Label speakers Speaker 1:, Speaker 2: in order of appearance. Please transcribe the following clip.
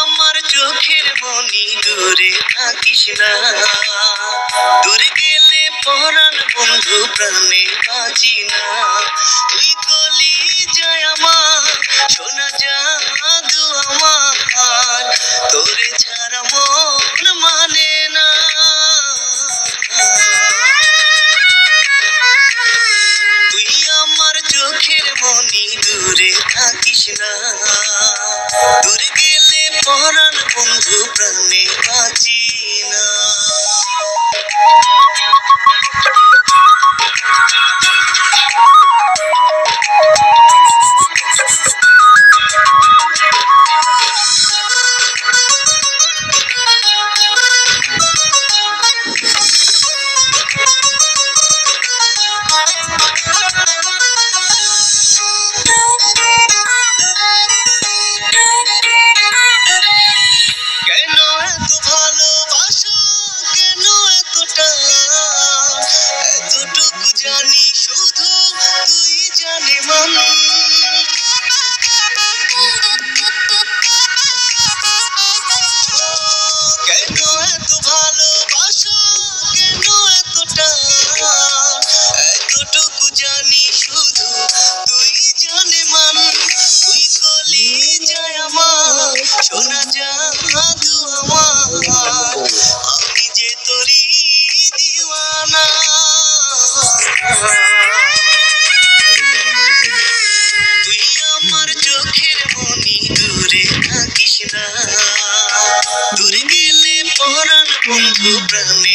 Speaker 1: আমার চোখের মনি দূরে থাকিস না, দূরে গেলে পরাণ বন্ধু প্রাণে বাঁচি না। তুই কলি যায় আমার শোনা জাদু আমার, তোরে ছাড়া মন মানে না। তুই আমার চোখের মনি দূরে থাকিস না, দূরে গেলে পরাণ বন্ধু প্রাণে বাঁচি না। কেন এত ভালোবাসা, কেন এতটা, এতটুকু জানি শুধু তুই জানে মন। কেন এত ভালোবাসা, কেন এতটা, এতটুকু জানি শুধু তুই জানে মন। তুই কলি যায় আমার শোনা জাদু আমার, আমি যে তোরই দিওয়ানা। তুই আমার চোখের মনি দূরে থাকিস না, দূরে গেলে পরাণ বন্ধু প্রাণে